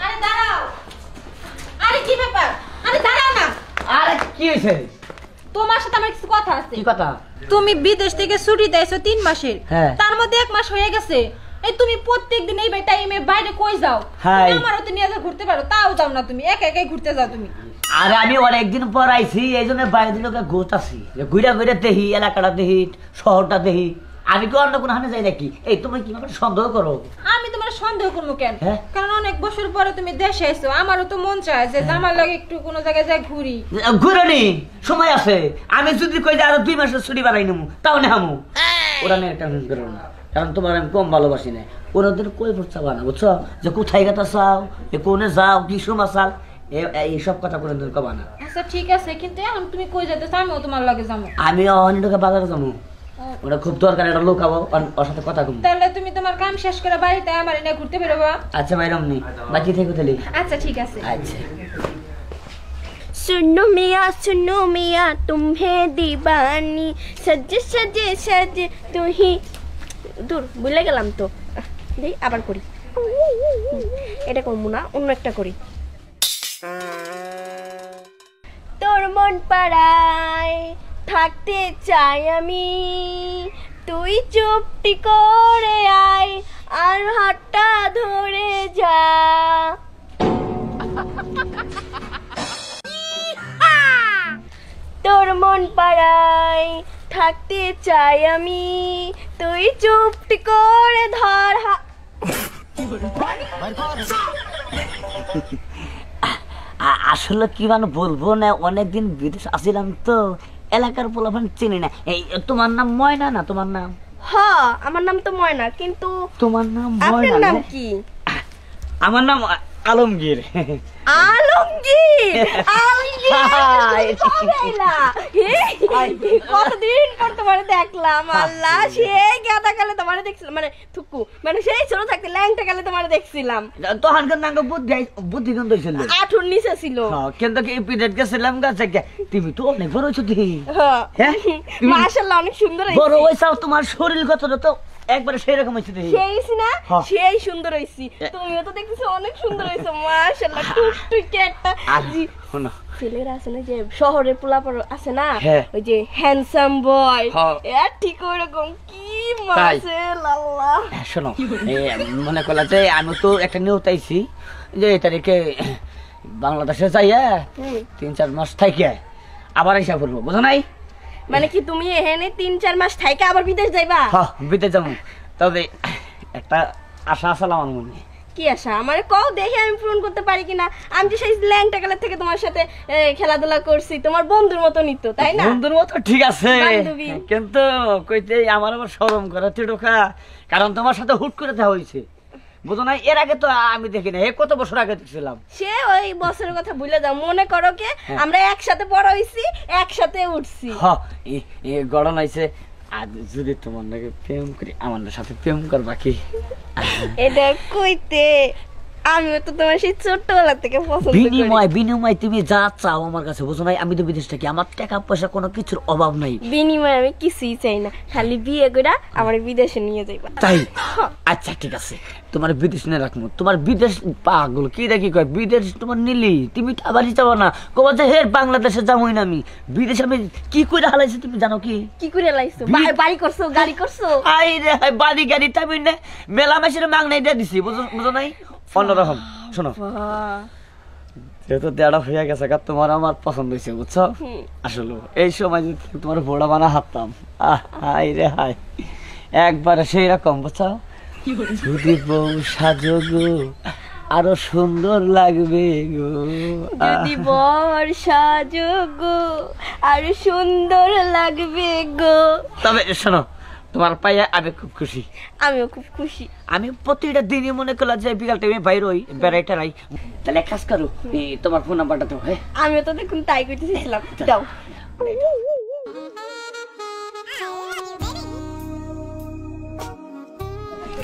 আরে দাঁড়াও, আরে কি ব্যাপার? আরে দাঁড়াও না। আরে কি হয়েছে? তোমার সাথে আমার কিছু কথা আছে। কি কথা? তুমি বিদেশ থেকে ছুটি দিয়েছো 3 মাসের, হ্যাঁ। তার মধ্যে 1 মাস হয়ে গেছে। এই তুমি প্রত্যেকদিন এই টাইমে বাইরে কই যাও? হ্যাঁ। আমারও তো নিয়ে ঘুরতে পারো, তাও যাও না তুমি, একা একাই ঘুরতে যাও তুমি। আরে আমি অনেকদিন পর আইছি, এই জন্য বাইরে লোকে ঘুরতাছি, ঘুরে ঘুরে দেখি, এলাকাটা দেখি, শহরটা দেখি। আমি কি অন্য কোনো হানে যাই নাকি? এই তুমি কি আমাকে সন্দেহ করো? আমি তোমার সন্দেহ করবো কেন? হ্যাঁ? কারণ অনেক বছর পরে তুমি দেশে এসো, আমারও তো মন চায় যে আমার লাগে একটু কোনো জায়গায় যাই ঘুরি। ঘুরনি সময় আছে, আমি যদি কই যে আরো 2 মাসের ছুটি বাড়াই নেবো, তাও নেহামু। ওরা নিয়ে টেনশন করো না, কারণ তোমার আমি কম ভালোবাসি না। ওনাদের কই চাবা না, বুঝছো? যে কোথায় গেতা চাও, কোনে যাও, কি সময় চাল, এইসব কথা কোনোদিন কবা না। আচ্ছা ঠিক আছে, কিন্তু এখন তুমি কই যেতে চাও? আমিও তোমার লাগে যাবো। আমি অনেক টাকা বাজারে যাবো, ওটা খুব দরকার, একটা লোক আবো, ওর সাথে কথা কম। তাহলে তুমি তোমার কাম শেষ করে বাড়িতে আমার এনে ঘুরতে বেরোবা। আচ্ছা বাইরম নি, বাকি থেকে তাহলে। আচ্ছা ঠিক আছে। আচ্ছা। सुनो मिया तुम्हें दीवानी सजे सजे सजे तू ही দূর ভুলে গেলাম তো। দেই আবার করি, এটা করবো না, অন্য একটা করি। তোর মন পাড়ায় থাকতে চাই আমি, তুই চুপটি করে আয় আর হাতটা ধরে যা। তোর মন পাড়ায় থাকতে চাই আমি, তুই চুপটি করে ধর আসলে কি মানে বলবো না, অনেকদিন বিদেশ আসিলাম তো, এলাকার পোলাপান চিনি না। এই তোমার নাম ময়না না? তোমার নাম? হ্যাঁ আমার নাম তো ময়না, কিন্তু তোমার নাম আপনার ময়না? নাম কি? আমার নাম আলমগীর। আলমগীর? কতদিন পর তোমার দেখলাম। আল্লাহ, সেই গাদা কালে তোমার দেখছিলাম, মানে থুকু, মানে সেই ছোট থাকতে ল্যাংটা কালে তোমার দেখছিলাম। তখনকার নাম বুদ্ধি গন্ধ ছিল, 8 নিচে ছিল। কিন্তু কি পিরিয়ড গেছিলাম গাছে। তুমি তো অনেক বড় হইছো দেখি। হ্যাঁ মাশাআল্লাহ, অনেক সুন্দর হইছে। বড় হইছাও, তোমার শরীর গঠন তো একবারে সেই রকম হইছে দেখি। সেইছি না? সেই সুন্দর হইছি। তুমিও তো দেখতেছো অনেক সুন্দর হইছো মাশাআল্লাহ, টুকটুকে একটা। শোনো, ছেলেরা আছে না যে শহরে পোলাপার আছে না, হ্যাঁ। ওই যে হ্যান্ডসাম বয়, ঠিক ওরকম কি মাশাআল্লাহ। শোনো, মনে করলা যে আমি তো একটা নিয়ত আইছি যে এই তারিখে বাংলাদেশে যাইয়া 3-4 মাস থাইকে আবার আইসা পড়বো, বুঝো নাই? মানে কি তুমি এখানে 3-4 মাস থাইকে আবার বিদেশ যাইবা? হ্যাঁ বিদেশ যাবো, তবে একটা আশা আছে আমার মনে। কি আশা? আমারে কও, দেখে আমি পূরণ করতে পারি কিনা। আমি তো সেই ল্যাংটা কালের থেকে তোমার সাথে খেলাধুলা করছি, তোমার বন্ধুর মতো নিত, তাই না? বন্ধুর মতো ঠিক আছে, বান্ধবী। কিন্তু কইতে আমার আবার শরম করে টিটোকা, কারণ তোমার সাথে হুট করে দেখা হয়েছে, বুঝো না? এর আগে তো আমি দেখি না, কত বছর আগে দেখছিলাম। সে ওই বছরের কথা ভুলে যাও, মনে করো কে আমরা একসাথে বড় হইছি, একসাথে উঠছি। হ্যাঁ গড়ন হয়েছে। আর যদি তোমার নাকি প্রেম করি, আমার সাথে প্রেম করবা কি? এটা কইতে আমিও তো তোমার সেই ছোটবেলা থেকে পছন্দ করি। বিনিময় তুমি যা চাও আমার কাছে, বুঝো নাই? আমি তো বিদেশ থাকি, আমার টাকা পয়সা কোনো কিছুর অভাব নাই। বিনিময় আমি কিছুই চাই না, খালি বিয়ে করে আমার বিদেশে নিয়ে যাইবা। তাই? আচ্ছা ঠিক আছে, তোমার বিদেশ নিয়ে রাখবো। তোমার বিদেশ পাগল কি দেখি কয়, বিদেশ তোমার নিলি তুমি আবারই যাবো না, কবা যে হে বাংলাদেশে যাবোই না আমি। বিদেশে আমি কি করে হালাইছি তুমি জানো কি? কি করে লাইছো? বাড়ি করছো, গাড়ি করছো? আই রে বাড়ি গাড়ি টাইম না, মেলা মাসের মাংনাই দিয়ে দিছি, বুঝো নাই? অন্যরকম। শোনো, যেহেতু দেড়া হয়ে গেছে, তোমার আমার পছন্দ হয়েছে, বুঝছো? আসলে এই সময় যদি তোমার ভোড়া বানা হাততাম, হাই রে হাই, একবারে সেই রকম, বুঝছো? যদি বউ সাজো গো আরো সুন্দর লাগবে গো, যদি বর সাজো গো আরো সুন্দর লাগবে গো। তবে শোনো, তোমার পাইয়া আমি খুব খুশি। আমিও খুব খুশি। আমি প্রতিটা দিনই মনে করলাম যে বিকাল টাইমে বাইরে হই, বেড়াইটা নাই। তাহলে এক কাজ করো, তোমার ফোন নাম্বারটা দাও। হ্যাঁ আমিও তো দেখুন তাই করতেছিলাম, দাও।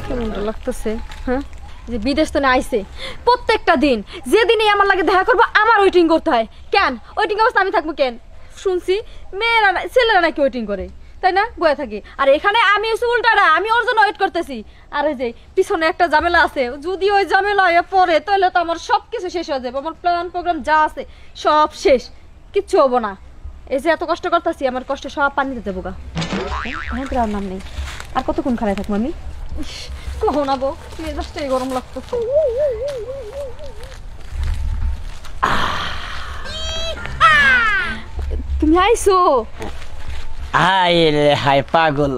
কেমনটা লাগতেছে? হ্যাঁ, যে বিদেশ তো আইছে, প্রত্যেকটা দিন যেদিনই আমার লাগে দেখা করবো আমার ওয়েটিং করতে হয়। কেন ওয়েটিং অবস্থা আমি থাকবো কেন? শুনছি মেয়েরা ছেলেরা নাকি ওয়েটিং করে, তাই না বয়ে থাকি আর এখানে আমি হচ্ছে উল্টাটা আমি ওর জন্য ওয়েট করতেছি আর এই যে পিছনে একটা ঝামেলা আছে যদি ওই ঝামেলা হয়ে পড়ে তাহলে তো আমার সবকিছু শেষ হয়ে যাবে আমার প্ল্যান প্রোগ্রাম যা আছে সব শেষ কিচ্ছু হবো না এই যে এত কষ্ট করতেছি আমার কষ্ট সব পানিতে দেবো গা হ্যাঁ তোর নাম নেই আর কতক্ষণ খারাপ থাকবো আমি কখন আবো মেজাজটাই গরম লাগতেছে তুমি আইছো হাই রে হাই পাগল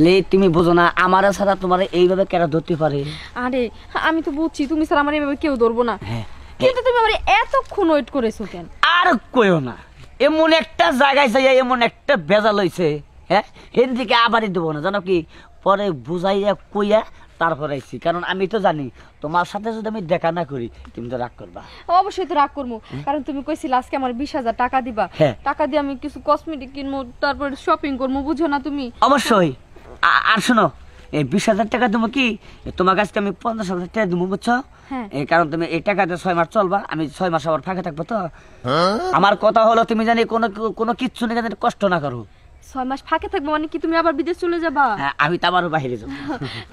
লে তুমি বুঝো না আমার ছাড়া তোমার এইভাবে কেন ধরতে পারে আরে আমি তো বুঝছি তুমি স্যার আমার এভাবে কেউ ধরবো না হ্যাঁ কিন্তু তুমি আমার এতক্ষণ ওয়েট করেছো কেন আর কইও না এমন একটা জায়গায় যাই এমন একটা ভেজাল হইছে হ্যাঁ এর দিকে আবারই দেবো না জানো কি পরে বুঝাইয়া কইয়া তারপর আইছি কারণ আমি তো জানি তোমার সাথে যদি আমি দেখা না করি তুমি তো রাগ করবা অবশ্যই তো রাগ করবো কারণ তুমি কইছিলে আজকে আমার 20,000 টাকা দিবা হ্যাঁ। টাকা দিয়ে আমি কিছু কসমেটিক কিনবো তারপর শপিং করবো বুঝো না তুমি অবশ্যই আর শোনো এই 20,000 টাকা দেবো কি তোমার কাছে আমি 50,000 টাকা দেবো বুঝছো হ্যাঁ। এই কারণ তুমি এই টাকাতে 6 মাস চলবা আমি 6 মাস আবার ফাঁকে থাকবো তো আমার কথা হলো তুমি জানি কোনো কিচ্ছু নেই জানি কষ্ট না করো 6 মাস ফাঁকে থাকবো মানে কি তুমি আবার বিদেশ চলে যাবা হ্যাঁ, আমি তো আবারও বাইরে যাবো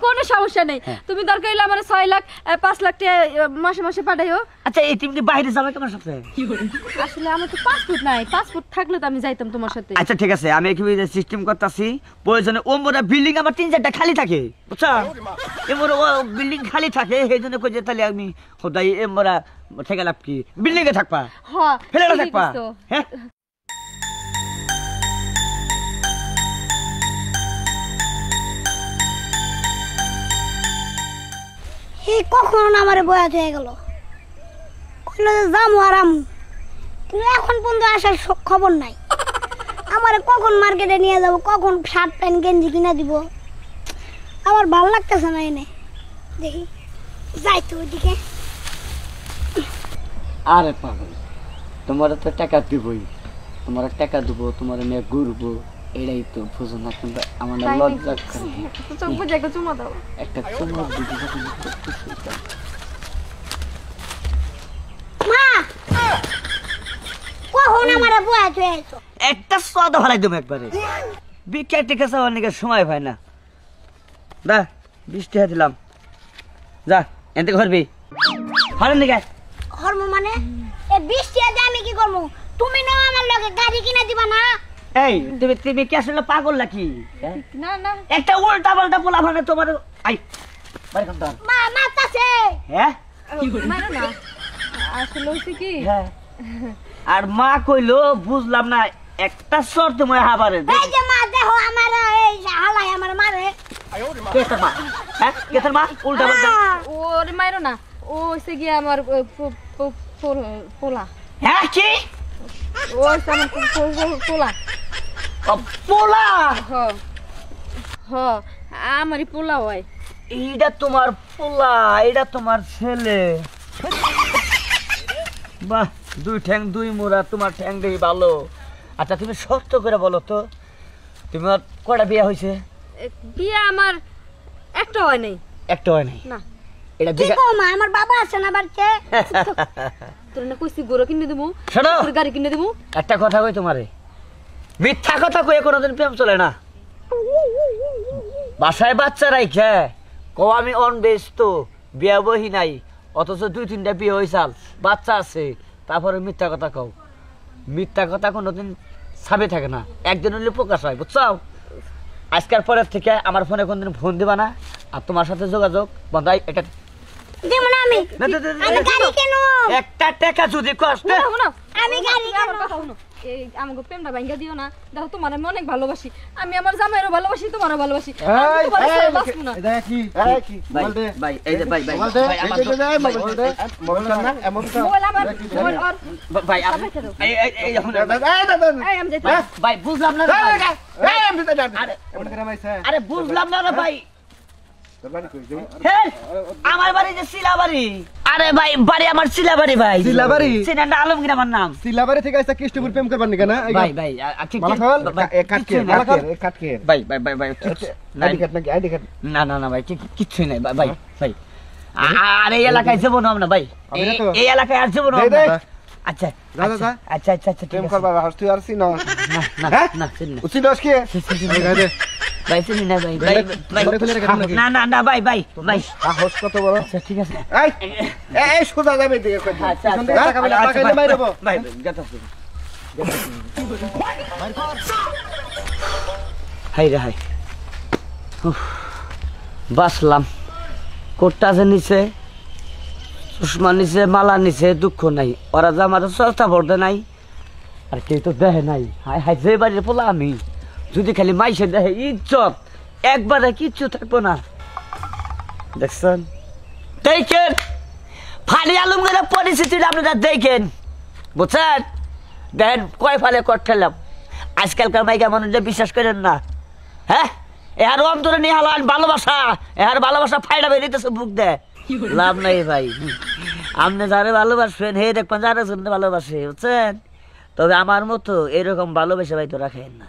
কোনো সমস্যা নেই তুমি দরকার হলে আমার 6 লাখ 5 লাখ টাকা মাসে মাসে পাঠাইও আচ্ছা এই তুমি কি বাইরে যাবে তোমার সাথে আসলে আমার তো পাসপোর্ট নাই পাসপোর্ট থাকলে তো আমি যাইতাম তোমার সাথে আচ্ছা ঠিক আছে আমি কি সিস্টেম করতেছি প্রয়োজনে ও মোরা বিল্ডিং আমার 3-4টা খালি থাকে বুঝছো এমন ও বিল্ডিং খালি থাকে সেই জন্য কই যে তাহলে আমি খোদাই এ মোরা থেকে লাভ কি বিল্ডিং এ থাকবা হ্যাঁ ফেলে ঠিকই থাকবা কইছো। হ্যাঁ এই কখন আমার বয়াত হয়ে গেল কইলো যে যামু আর আমু কিন্তু এখন পর্যন্ত আসার খবর নাই আমার কখন মার্কেটে নিয়ে যাব কখন শার্ট প্যান্ট গেঞ্জি কিনে দিব আমার ভালো লাগতেছে না এনে দেখি যাই তো ওইদিকে আরে পাগল তোমার তো টাকা দিবই তোমার টাকা দেবো তোমার নিয়ে ঘুরবো এটাই তো বুঝো না কিন্তু আমার না তাই লজ্জা নাকি? করে তো চোখ বুজে একটা চুমা দাও একটা চুমুক দিতে যখন মা কখন আমার বয়াত হয়ে গেছো একটা সদা ভালাই দেবো একবারে বিকেল টিকে যাওয়ার নিকে সময় পায় না দা 20 টাকা দিলাম যা এতে ঘরবি হারেন দিকে হরমো মানে এই 20 টাকা দিয়ে আমি কি করবো তুমি না আমার লগে গাড়ি কিনে দিবা না এই তুমি কি আসলে পাগল নাকি হ্যাঁ? না না একটা উল্টা পাল্টা পোলা মানে তোমার আই বাড়ি কোন তোর মা মারতাছে হ্যাঁ মারো না আসলে হচ্ছে কি হ্যাঁ আর মা কইলো বুঝলাম না একটা শর্ত তোমার হাবারে এই যে মা দেখো আমার এই হালাই আমার মারে কে তোর মা হ্যাঁ কে তোর মা উল্টা পাল্টা ওরে মারো না ও হচ্ছে গিয়ে আমার পোলা হ্যাঁ কি ও হচ্ছে আমার পোলা পোলা হ হ আমারই পোলা হয় এইটা তোমার পোলা এটা তোমার ছেলে বাহ দুই ঠ্যাং দুই মোড়া তোমার ঠ্যাং দেখি ভালো আচ্ছা তুমি সত্য করে বলো তো তোমার কয়টা বিয়ে হয়েছে বিয়ে আমার একটা হয় নাই একটা হয় নাই না এটা কি কও মা আমার বাবা আছে না বাড়িতে তোর না কইছি গরু কিনে দেবো শোনো তোর গাড়ি কিনে দেবো একটা কথা কই তোমারে মিথ্যা কথা কয়ে কোনোদিন প্রেম চলে না বাসায় বাচ্চা রাইখে কও আমি অনবেস্ত বিয়ে বহি নাই অথচ 2-3টা বিয়ে হয়েছাল বাচ্চা আছে তারপরে মিথ্যা কথা কও মিথ্যা কথা কোনোদিন ছাপে থাকে না একদিন হলে প্রকাশ হয় বুঝছো আজকের পরের থেকে আমার ফোনে কোনদিন ফোন দিবা না আর তোমার সাথে যোগাযোগ বন্ধ এটা যেমন আমি আমি গাড়ি কেন একটা টাকা যদি কষ্ট আমি গাড়ি কেন আমার কথা শুনো এই আমাকে প্রেমটা ভাঙ্গা দিও না দেখো তোমার আমি অনেক ভালোবাসি আমি আমার জামাইরও ভালোবাসি তোমারও ভালোবাসি আমি তোমার সাথে বাঁচবো না। এটা কি কি ভাই মোবাইল দে ভাই এই যে ভাই ভাই মোবাইল দে ভাই আমার মোবাইল দে মোবাইল দে মোবাইল না এমন তো মোবাইল আমার মোবাইল ওর ভাই আপনি এই এই এই এখন এই আমি যাইতে ভাই বুঝলাম না রে ভাই। এই আমি তো জানি আরে এমন করে মাইছে আরে বুঝলাম না রে ভাই তোর বাড়ি কই যাই হে আমার বাড়ি যে সিলাবাড়ি আরে ভাই বাড়ি আমার সিলাবাড়ি ভাই সিলাবাড়ি? সিনান্ডা আলমগীর আমার নাম সিলাবাড়ি থেকে আইছা কৃষ্ণপুর প্রেম করবার নি কেন ভাই ভাই ঠিক মালাখাল ভাই, এ কাটকে কিচ্ছুই নাই। মালাখাল এ কাটকে ভাই ভাই ভাই ভাই কিচ্ছু নাই। আইডি কার্ড নাকি আইডি কার্ড না না না ভাই কিচ্ছুই নাই ভাই ভাই ভাই আর এই এলাকায় যাবো না আমরা ভাই আমি না তো। এই এলাকায় আর যাবো না দেখ, আমরা। দেখ। আচ্ছা যা, যা, যা। আচ্ছা আচ্ছা আচ্ছা ঠিক প্রেম আছে। করবা হাস তুই আর চিনো না না হ্যাঁ? না চিনি না। উচিত কি এই গায়ে দে। ভাই চিনি না ভাই ভাই ভাই ঘরে খুলে রেখে দাও নাকি? না না না ভাই ভাই ভাই সাহস কত বড় আচ্ছা ঠিক আছে এই এই সোজা যাবে এদিকে কই দিন। আচ্ছা পিছন দিকে তাকাবি না, তাকাইলে মাইর দেবো। ভাই গেতাছি হাই রে হাই উফ, বাসলাম কোটটা যে নিচে চশমা নিচে মালা নিচে দুঃখ নাই ওরা যে আমার সস্তা ভরতে নাই আর কেউ তো দেখে নাই হাই হাই যে বাড়ির পোলা আমি যদি খালি মাইসে দেখে ইজ্জত একবারে কিচ্ছু থাকবো না দেখছেন দেখেন ফালি আলমগীরের পরিস্থিতি আপনারা দেখেন বুঝছেন দেখেন কয় ফালে কট খেলাম আজকালকার মাইকা মানুষদের বিশ্বাস করেন না হ্যাঁ এর অন্তরে নিয়ে হালান ভালোবাসা এর ভালোবাসা ফাইডা বেরিয়েছে বুক দেয় লাভ নাই ভাই আপনি যারে ভালোবাসবেন হে দেখবেন যারা ভালোবাসে বুঝছেন তবে আমার মতো এরকম ভালোবেসে ভাই তো রাখেন না